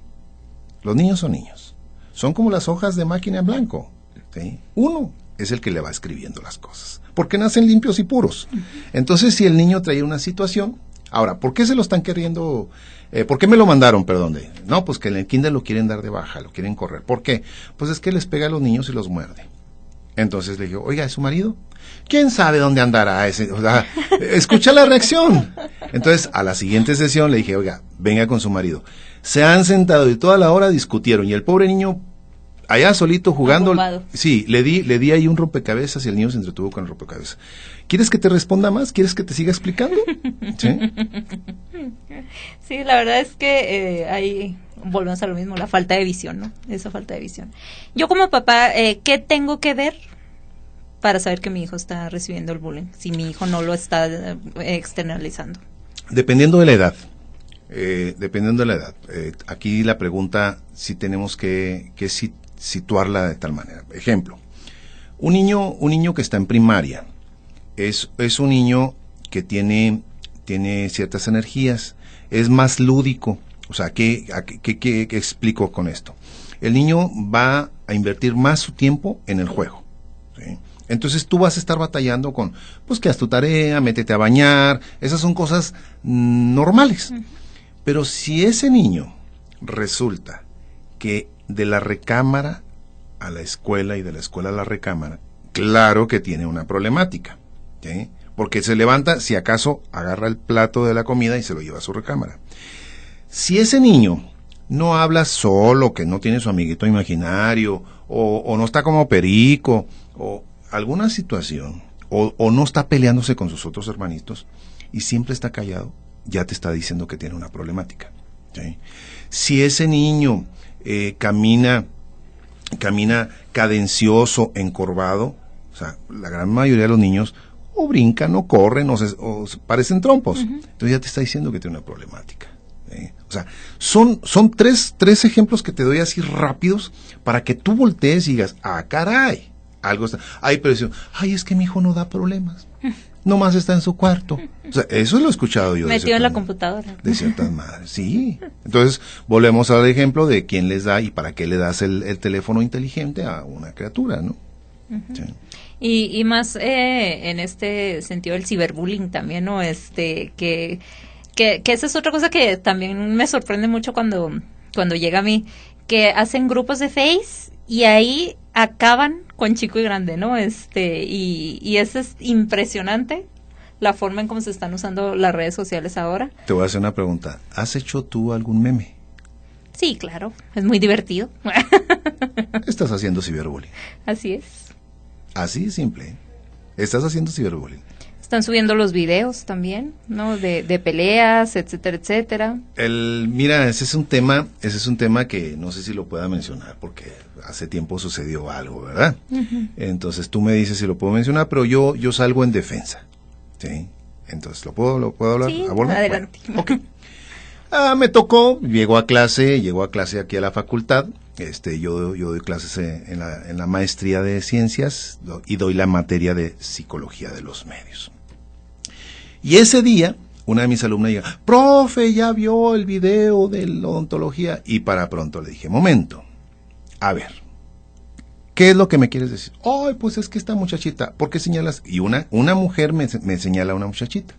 Los niños son niños. Son como las hojas de máquina en blanco. ¿Sí? Uno es el que le va escribiendo las cosas, porque nacen limpios y puros. Entonces, si el niño traía una situación, ahora, ¿por qué se lo están queriendo? ¿Por qué me lo mandaron, perdón? No, pues que en el kinder lo quieren dar de baja, lo quieren correr. ¿Por qué? Pues es que les pega a los niños y los muerde. Entonces le dije, oiga, ¿es su marido? ¿Quién sabe dónde andará ese? O sea, escucha la reacción. Entonces, a la siguiente sesión le dije, oiga, venga con su marido. Se han sentado y toda la hora discutieron y el pobre niño allá solito jugando. Abombado. Sí, le di ahí un rompecabezas y el niño se entretuvo con el rompecabezas. ¿Quieres que te responda más? ¿Quieres que te siga explicando? Sí, sí, la verdad es que ahí volvemos a lo mismo, la falta de visión, ¿no? Esa falta de visión. Yo como papá, ¿qué tengo que ver para saber que mi hijo está recibiendo el bullying? Si mi hijo no lo está externalizando. Dependiendo de la edad. Aquí la pregunta sí tenemos que situarla de tal manera. Ejemplo, un niño que está en primaria es un niño que tiene ciertas energías, es más lúdico. O sea, ¿qué explico con esto? El niño va a invertir más su tiempo en el juego, ¿sí? Entonces tú vas a estar batallando con, pues que haz tu tarea, métete a bañar, esas son cosas normales. Pero si ese niño resulta que de la recámara a la escuela y de la escuela a la recámara, claro que tiene una problemática, ¿sí? Porque se levanta, si acaso agarra el plato de la comida y se lo lleva a su recámara. Si ese niño no habla solo, que no tiene su amiguito imaginario, o no está como perico, o alguna situación, o no está peleándose con sus otros hermanitos, y siempre está callado, ya te está diciendo que tiene una problemática, ¿sí? Si ese niño camina cadencioso, encorvado, o sea, la gran mayoría de los niños o brincan, o corren, o parecen trompos, entonces ya te está diciendo que tiene una problemática. O sea, son tres ejemplos que te doy así rápidos para que tú voltees y digas, ah, caray, algo está. Ay, pero es que mi hijo no da problemas. Nomás está en su cuarto. O sea, eso lo he escuchado yo. Metido en la computadora. De ciertas madres, sí. Entonces, volvemos al ejemplo de quién les da y para qué le das el teléfono inteligente a una criatura, ¿no? Sí. Y más en este sentido el ciberbullying también, ¿no? Que esa es otra cosa que también me sorprende mucho cuando llega a mí, que hacen grupos de Face y ahí acaban con chico y grande, ¿no? Y eso es impresionante, la forma en cómo se están usando las redes sociales ahora. Te voy a hacer una pregunta. ¿Has hecho tú algún meme? Sí, claro, es muy divertido. Estás haciendo ciberbullying. Así es. Así de simple. Estás haciendo ciberbullying. Están subiendo los videos también, ¿no? De peleas, etcétera, etcétera. Mira, ese es un tema que no sé si lo pueda mencionar porque hace tiempo sucedió algo, ¿verdad? Entonces tú me dices si lo puedo mencionar, pero yo salgo en defensa, ¿sí? Entonces, ¿lo puedo hablar? Sí, adelante. Bueno, okay. Me tocó, llego a clase aquí a la facultad. Yo doy clases en la maestría de ciencias y doy la materia de psicología de los medios. Y ese día, una de mis alumnas llega, profe, ya vio el video de la odontología, y para pronto le dije, momento, a ver, ¿qué es lo que me quieres decir? Ay, pues es que esta muchachita, ¿por qué señalas? Y una mujer me señala a una muchachita.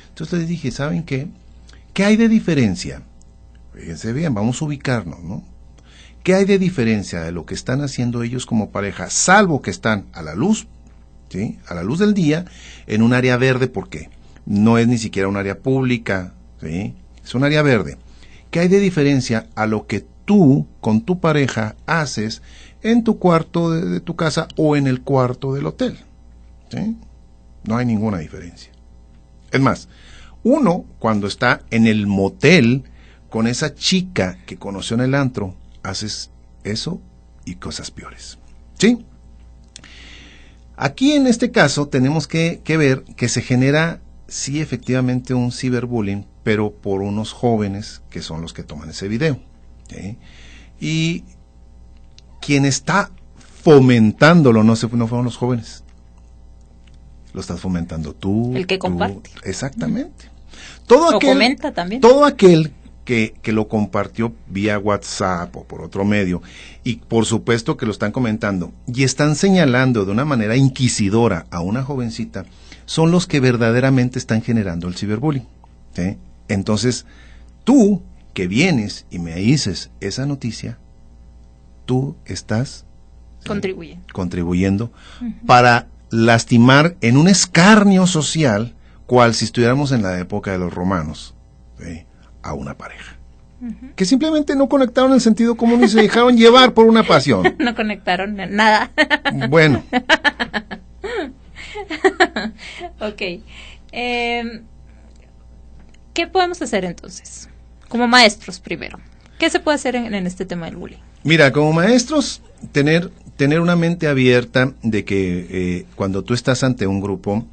Entonces les dije, ¿saben qué? ¿Qué hay de diferencia? Fíjense bien, vamos a ubicarnos, ¿no? ¿Qué hay de diferencia de lo que están haciendo ellos como pareja, salvo que están a la luz, ¿sí? A la luz del día, en un área verde? ¿Por qué? No es ni siquiera un área pública, ¿sí? Es un área verde. ¿Qué hay de diferencia a lo que tú con tu pareja haces en tu cuarto de tu casa o en el cuarto del hotel? ¿Sí? No hay ninguna diferencia. Es más, uno cuando está en el motel con esa chica que conoció en el antro, haces eso y cosas peores. ¿Sí? Aquí en este caso tenemos que ver que se genera, sí, efectivamente un ciberbullying, pero por unos jóvenes que son los que toman ese video, ¿sí? Y quien está fomentándlo no fueron los jóvenes, lo estás fomentando tú. El que comparte. Exactamente. Comenta también. Todo aquel que lo compartió vía WhatsApp o por otro medio, y por supuesto que lo están comentando y están señalando de una manera inquisidora a una jovencita, son los que verdaderamente están generando el ciberbullying, ¿sí? Entonces, tú que vienes y me dices esa noticia, tú estás, ¿sí?, contribuyendo para lastimar en un escarnio social, cual si estuviéramos en la época de los romanos, ¿sí?, a una pareja. Que simplemente no conectaron el sentido común y se dejaron llevar por una pasión. No conectaron nada. Bueno. Ok. ¿Qué podemos hacer entonces? Como maestros primero. ¿Qué se puede hacer en este tema del bullying? Mira, como maestros, tener una mente abierta de que cuando tú estás ante un grupo,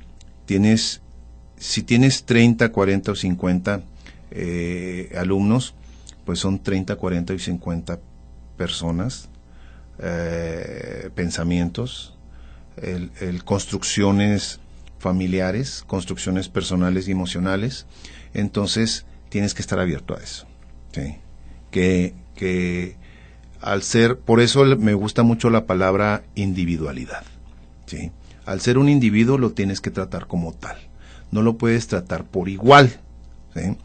si tienes 30, 40 o 50 alumnos, pues son 30, 40 y 50 personas, pensamientos, construcciones familiares, construcciones personales y emocionales, entonces tienes que estar abierto a eso, ¿sí? Que al ser, por eso me gusta mucho la palabra individualidad, ¿sí? Al ser un individuo lo tienes que tratar como tal, no lo puedes tratar por igual, ¿sí?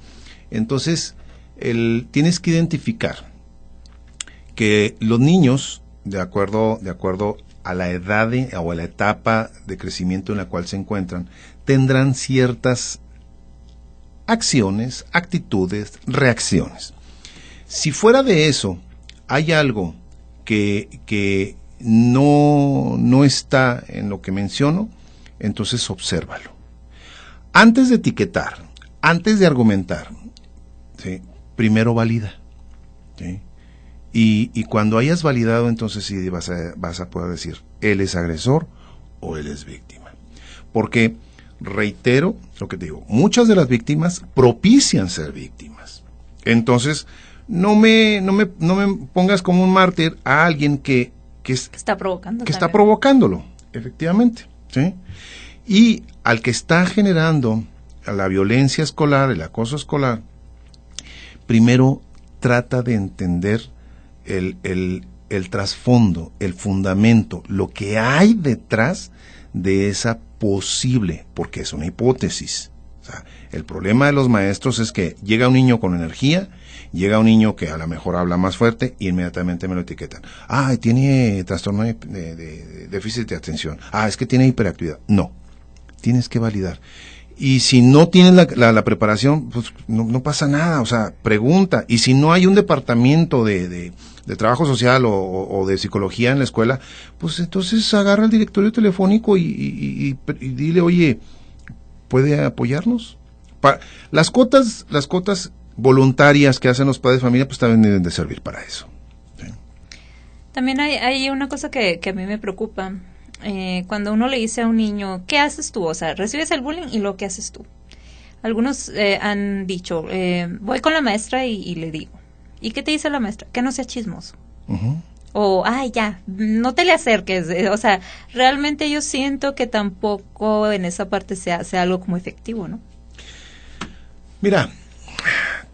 Entonces, tienes que identificar que los niños, de acuerdo a la edad o a la etapa de crecimiento en la cual se encuentran, tendrán ciertas acciones, actitudes, reacciones. Si fuera de eso hay algo que no está en lo que menciono, entonces obsérvalo. Antes de etiquetar, antes de argumentar, ¿sí? Primero valida, ¿sí? Y cuando hayas validado, entonces sí vas a poder decir, él es agresor o él es víctima. Porque, reitero lo que te digo, muchas de las víctimas propician ser víctimas. Entonces, no me pongas como un mártir a alguien que está provocando. Que está provocándolo, efectivamente, ¿sí? Y al que está generando la violencia escolar, el acoso escolar, primero trata de entender el trasfondo, el fundamento, lo que hay detrás de esa posible, porque es una hipótesis. O sea, el problema de los maestros es que llega un niño con energía, llega un niño que a lo mejor habla más fuerte y inmediatamente me lo etiquetan. Ah, tiene trastorno de déficit de atención. Ah, es que tiene hiperactividad. No, tienes que validar. Y si no tienes la preparación, pues no pasa nada, o sea, pregunta. Y si no hay un departamento de trabajo social o de psicología en la escuela, pues entonces agarra el directorio telefónico y dile, oye, ¿puede apoyarnos? Las cuotas voluntarias que hacen los padres de familia, pues también deben de servir para eso. ¿Sí? También hay una cosa que a mí me preocupa. Cuando uno le dice a un niño, ¿qué haces tú? O sea, recibes el bullying y lo que haces tú. Algunos han dicho, voy con la maestra y le digo. ¿Y qué te dice la maestra? Que no sea chismoso. Uh-huh. O, ay, ya, no te le acerques. O sea, realmente yo siento que tampoco en esa parte sea algo como efectivo, ¿no? Mira,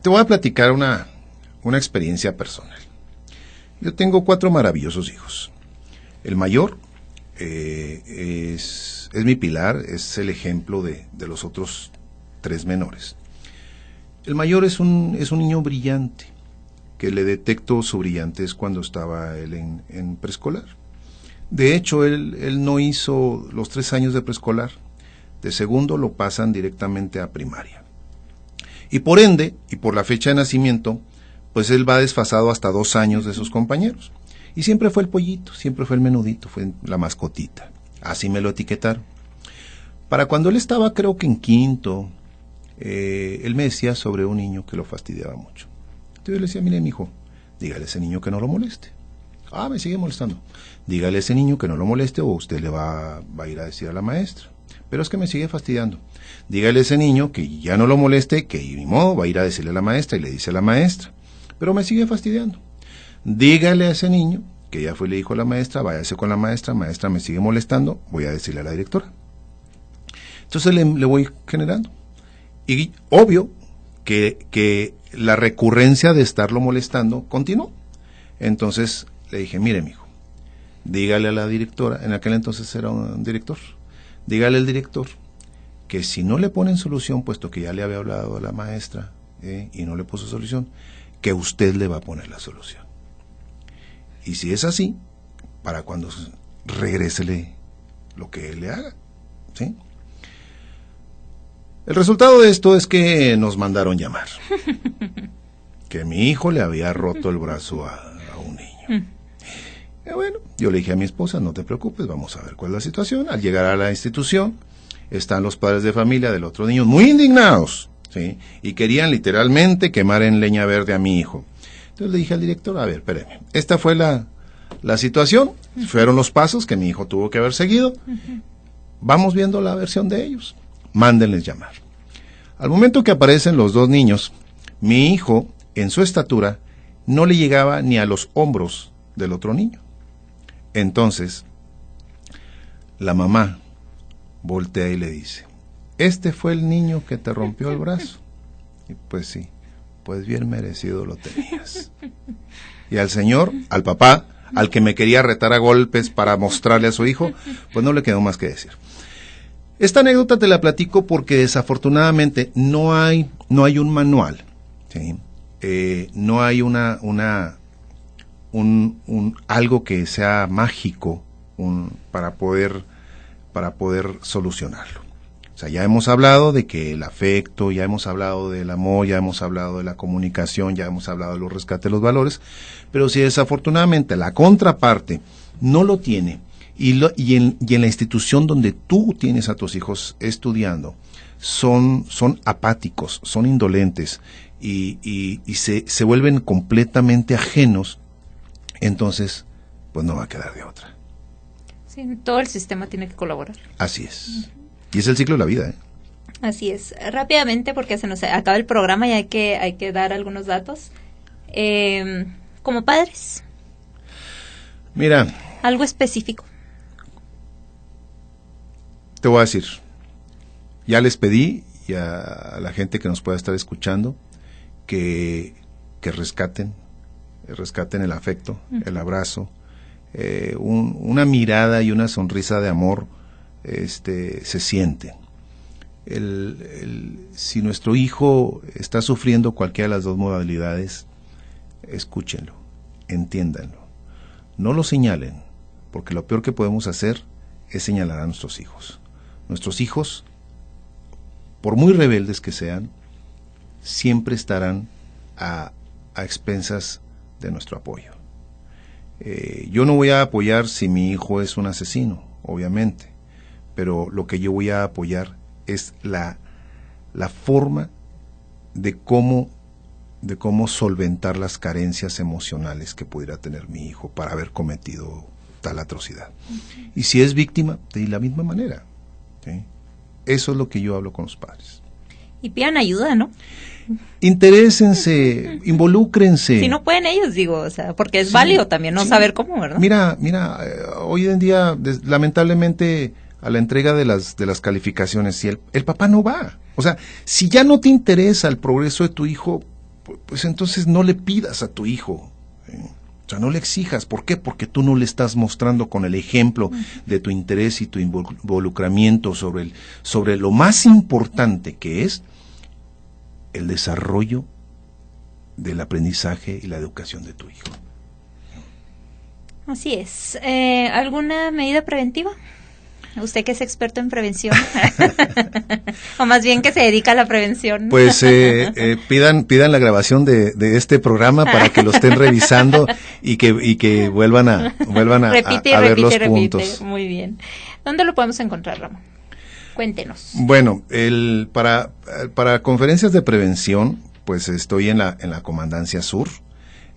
te voy a platicar una experiencia personal. Yo tengo 4 maravillosos hijos. El mayor es mi pilar, es el ejemplo de los otros 3 menores. El mayor es un niño brillante, que le detecto su brillantez cuando estaba él en preescolar. De hecho, él no hizo los 3 años de preescolar. De segundo lo pasan directamente a primaria. Y por ende, y por la fecha de nacimiento, pues él va desfasado hasta 2 años de sus compañeros. Y siempre fue el pollito, siempre fue el menudito, fue la mascotita. Así me lo etiquetaron. Para cuando él estaba, creo que en quinto, él me decía sobre un niño que lo fastidiaba mucho. Entonces yo le decía, mire, mijo, dígale a ese niño que no lo moleste. Ah, me sigue molestando. Dígale a ese niño que no lo moleste o usted le va a ir a decir a la maestra. Pero es que me sigue fastidiando. Dígale a ese niño que ya no lo moleste, que ni modo, va a ir a decirle a la maestra y le dice a la maestra. Pero me sigue fastidiando. Dígale a ese niño que ya fue y le dijo a la maestra, váyase con la maestra me sigue molestando, voy a decirle a la directora. Entonces le voy generando. Y obvio que la recurrencia de estarlo molestando continuó. Entonces le dije, mire, mijo, dígale a la directora, en aquel entonces era un director, dígale al director que si no le ponen solución, puesto que ya le había hablado a la maestra y no le puso solución, que usted le va a poner la solución. Y si es así, para cuando regrésele lo que él le haga, ¿sí? El resultado de esto es que nos mandaron llamar. Que mi hijo le había roto el brazo a un niño. Bueno, yo le dije a mi esposa, no te preocupes, vamos a ver cuál es la situación. Al llegar a la institución, están los padres de familia del otro niño muy indignados, ¿sí? Y querían literalmente quemar en leña verde a mi hijo. Entonces le dije al director, a ver, espéreme, esta fue la situación, fueron los pasos que mi hijo tuvo que haber seguido, vamos viendo la versión de ellos, mándenles llamar. Al momento que aparecen los 2 niños, mi hijo, en su estatura, no le llegaba ni a los hombros del otro niño. Entonces, la mamá voltea y le dice, ¿este fue el niño que te rompió el brazo? Y pues sí, pues bien merecido lo tenías. Y al señor, al papá, al que me quería retar a golpes para mostrarle a su hijo, pues no le quedó más que decir. Esta anécdota te la platico porque desafortunadamente no hay un manual, ¿sí? No hay algo que sea mágico para poder solucionarlo. O sea, ya hemos hablado de que el afecto, ya hemos hablado del amor, ya hemos hablado de la comunicación, ya hemos hablado de los rescates de los valores, pero si desafortunadamente la contraparte no lo tiene, y en la institución donde tú tienes a tus hijos estudiando, son apáticos, son indolentes, y se vuelven completamente ajenos, entonces, pues no va a quedar de otra. Sí, todo el sistema tiene que colaborar. Así es. Y es el ciclo de la vida, ¿eh? Así es. Rápidamente, porque se nos acaba el programa y hay que dar algunos datos. Como padres. Mira. Algo específico. Te voy a decir. Ya les pedí y a la gente que nos pueda estar escuchando que rescaten el afecto, el abrazo, una mirada y una sonrisa de amor. Se sienten. Si nuestro hijo está sufriendo cualquiera de las dos modalidades, escúchenlo, entiéndanlo, no lo señalen, porque lo peor que podemos hacer es señalar a nuestros hijos. Nuestros hijos, por muy rebeldes que sean, siempre estarán a expensas de nuestro apoyo. Yo no voy a apoyar si mi hijo es un asesino, obviamente, pero lo que yo voy a apoyar es la forma de cómo solventar las carencias emocionales que pudiera tener mi hijo para haber cometido tal atrocidad. Y si es víctima, de la misma manera, ¿sí? Eso es lo que yo hablo con los padres. Y pidan ayuda, ¿no? Interésense, involúcrense. Si no pueden ellos, digo, o sea, porque es válido también no saber cómo, ¿verdad? Mira, hoy en día, lamentablemente, a la entrega de las calificaciones, si el papá no va. O sea, si ya no te interesa el progreso de tu hijo, pues entonces no le pidas a tu hijo. O sea, no le exijas. ¿Por qué? Porque tú no le estás mostrando con el ejemplo de tu interés y tu involucramiento sobre lo más importante que es el desarrollo del aprendizaje y la educación de tu hijo. Así es. ¿Alguna medida preventiva? Usted que es experto en prevención, o más bien que se dedica a la prevención. Pues pidan la grabación de este programa para que lo estén revisando y que vuelvan a ver los puntos. Muy bien. ¿Dónde lo podemos encontrar, Ramón? Cuéntenos. Bueno, para conferencias de prevención, pues estoy en la Comandancia Sur,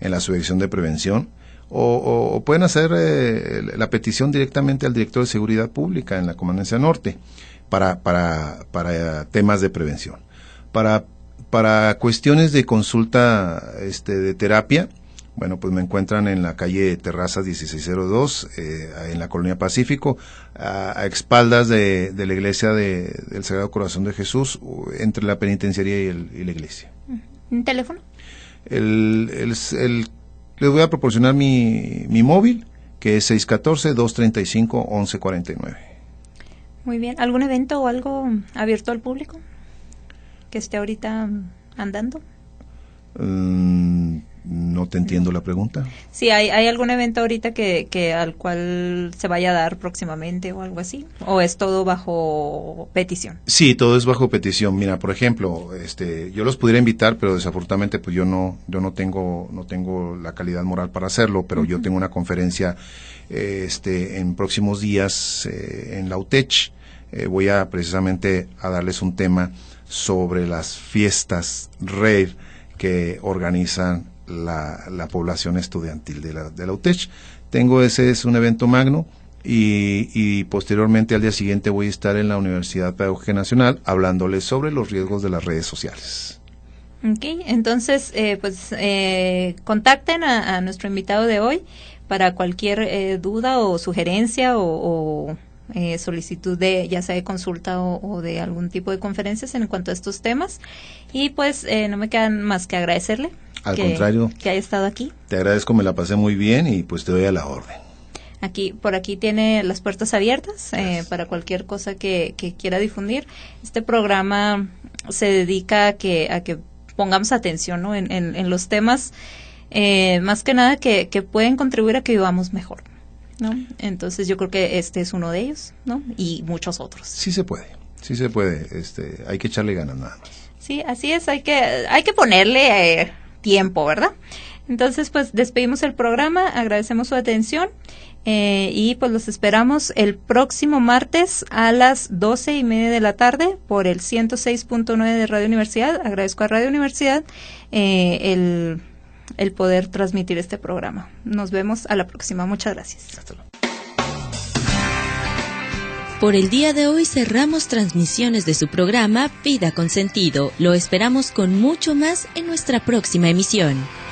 en la Subdirección de Prevención. O pueden hacer la petición directamente al director de Seguridad Pública en la Comandancia Norte para temas de prevención. Para cuestiones de consulta de terapia, bueno, pues me encuentran en la calle Terrazas 1602, en la Colonia Pacífico, a expaldas de la iglesia del Sagrado Corazón de Jesús, entre la penitenciaría y la iglesia. ¿Un teléfono? Les voy a proporcionar mi móvil, que es 614-235-1149. Muy bien. ¿Algún evento o algo abierto al público que esté ahorita andando? No te entiendo la pregunta. Sí, ¿hay algún evento ahorita que al cual se vaya a dar próximamente o algo así? ¿O es todo bajo petición? Sí, todo es bajo petición. Mira, por ejemplo, yo los pudiera invitar, pero desafortunadamente pues yo no tengo la calidad moral para hacerlo, pero yo tengo una conferencia en próximos días en la UTECH. Voy a precisamente a darles un tema sobre las fiestas rave que organizan la población estudiantil de la UTECH. Ese es un evento magno y posteriormente al día siguiente voy a estar en la Universidad Pedagógica Nacional hablándoles sobre los riesgos de las redes sociales. Ok, entonces contacten a nuestro invitado de hoy para cualquier duda o sugerencia o solicitud de ya sea de consulta o de algún tipo de conferencias en cuanto a estos temas. Y pues no me quedan más que agradecerle. Al contrario, que haya estado aquí. Te agradezco, me la pasé muy bien y pues te doy a la orden. Por aquí tiene las puertas abiertas para cualquier cosa que quiera difundir. Este programa se dedica a que pongamos atención, ¿no? en los temas, más que nada que pueden contribuir a que vivamos mejor, ¿no? Entonces yo creo que este es uno de ellos, ¿no? Y muchos otros. Sí se puede. Hay que echarle ganas nada más. Sí, así es, hay que ponerle tiempo, ¿verdad? Entonces, pues despedimos el programa, agradecemos su atención y pues los esperamos el próximo martes a las 12:30 de la tarde por el 106.9 de Radio Universidad. Agradezco a Radio Universidad el poder transmitir este programa. Nos vemos a la próxima. Muchas gracias. Hasta luego. Por el día de hoy cerramos transmisiones de su programa Vida con Sentido. Lo esperamos con mucho más en nuestra próxima emisión.